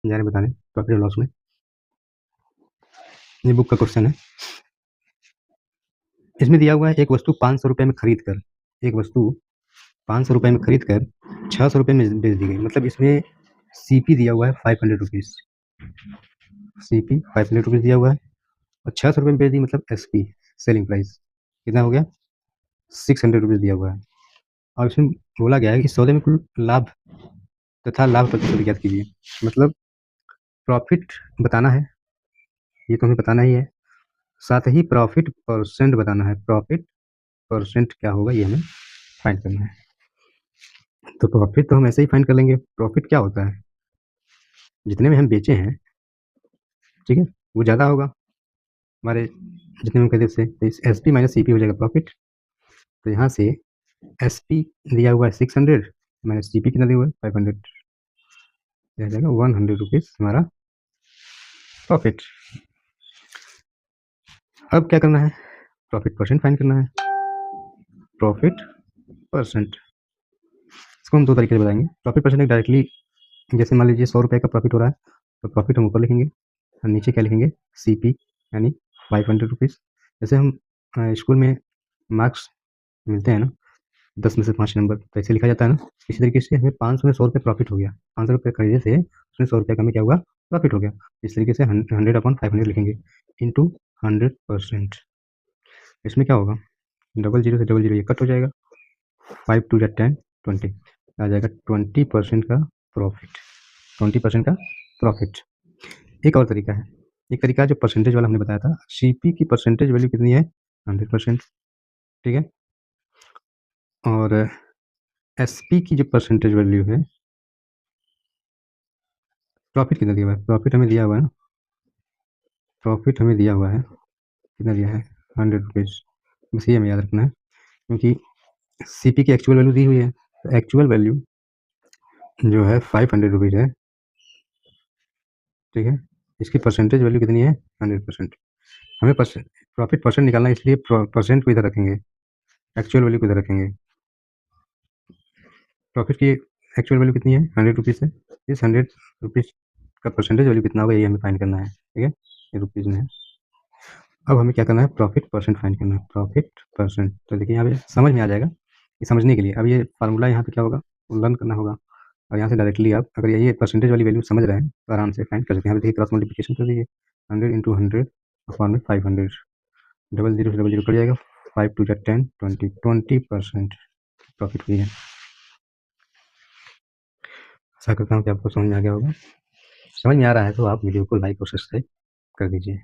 जा रहे हैं बताने प्रॉफिट और लॉस में। ये बुक का क्वेश्चन है। इसमें दिया हुआ है एक वस्तु 500 रुपये में खरीद कर, एक वस्तु 500 रुपये में खरीद कर 600 रुपये में बेच दी गई। मतलब इसमें सीपी दिया हुआ है 500 रुपीज़, सीपी 500 रुपीज़ दिया हुआ है और 600 रुपये में बेच दी, मतलब एसपी सेलिंग प्राइस कितना हो गया, 600 रुपीज़ दिया हुआ है। और इसमें बोला गया है कि इस सौदे में कुल लाभ तथा लाभ प्रतिशत ज्ञात कीजिए। मतलब प्रॉफिट बताना है, ये तो हमें बताना ही है, साथ ही प्रॉफिट परसेंट बताना है। प्रॉफिट परसेंट क्या होगा ये हमें फाइंड करना है। तो प्रॉफिट तो हम ऐसे ही फाइंड कर लेंगे। प्रॉफिट क्या होता है, जितने में हम बेचे हैं, ठीक है, वो ज़्यादा होगा हमारे जितने में खरीदे से, तो इस S P minus C P हो जाएगा प्रॉफिट। तो यहाँ से एस पी दिया हुआ है 600 माइनस सी पी कितना दिया हुआ है 500, हो जाएगा 100 रुपीज़ हमारा प्रॉफिट। अब क्या करना है, प्रॉफिट परसेंट फाइंड करना है। प्रॉफिट परसेंट इसको हम दो तरीके से बताएंगे। प्रॉफिट परसेंट डायरेक्टली, जैसे मान लीजिए 100 रुपये का प्रॉफिट हो रहा है, तो प्रॉफिट हम ऊपर लिखेंगे और नीचे क्या लिखेंगे, सी पी यानी 500 रुपीज़। जैसे हम स्कूल में मार्क्स मिलते हैं ना, 10 में से 5 नंबर, तो ऐसे लिखा जाता है ना। इसी तरीके से हमें 500 में 100 रुपये प्रॉफिट हो गया, 500 रुपये खरीदे से उसमें 100 रुपये का हमें क्या हुआ, प्रॉफिट हो गया। इस तरीके से 100/500 लिखेंगे इंटू 100%। इसमें क्या होगा, डबल जीरो से डबल जीरो ये कट हो जाएगा, 5 2 या 10 20 आ जाएगा 20% का प्रॉफिट, 20% का प्रॉफिट। एक और तरीका है, एक तरीका है जो परसेंटेज वाला हमने बताया था। सीपी की परसेंटेज वैल्यू कितनी है, 100%, ठीक है। और एसपी की जो परसेंटेज वैल्यू है, प्रॉफिट कितना दिया हुआ है, प्रॉफिट हमें दिया हुआ है ना, प्रॉफिट हमें दिया हुआ है, कितना दिया है 100 रुपीज़। बस ये हमें याद रखना है, क्योंकि सीपी की एक्चुअल वैल्यू दी हुई है, तो एक्चुअल वैल्यू जो है 500 रुपीज़ है, ठीक है। इसकी परसेंटेज वैल्यू कितनी है, 100%। हमें प्रॉफिट परसेंट निकालना है, इसलिए परसेंट को इधर रखेंगे, एक्चुअल वैल्यू को इधर रखेंगे। प्रॉफिट की एक्चुअल वैल्यू कितनी है, 100 रुपीज़ है। इस 100 रुपीज़ का परसेंटेज वैल्यू कितना होगा, ये हमें फाइंड करना है, ठीक है, ये रुपीज़ में है। अब हमें क्या करना है, प्रॉफिट परसेंट फाइंड करना है, प्रॉफिट परसेंट। तो देखिए यहाँ पे समझ में आ जाएगा, ये समझने के लिए अब ये फार्मूला यहाँ पे क्या होगा, लर्न करना होगा। और यहाँ से डायरेक्टली आप अगर ये परसेंटेज वाली वैल्यू समझ रहे हैं तो आराम से फाइंड कर सकते हैं। यहाँ पे देखिए क्रॉस मल्टीप्लिकेशन कर दीजिए, 100 इंटू 100 अपॉन में 500, डबल जीरो से डबल जीरो कट जाएगा, 5 2 10 20, 20% प्रॉफिट हुई है। आशा करता हूँ कि आपको समझ में आ गया होगा। समझ में आ रहा है तो आप वीडियो को लाइक और सब्सक्राइब कर दीजिए।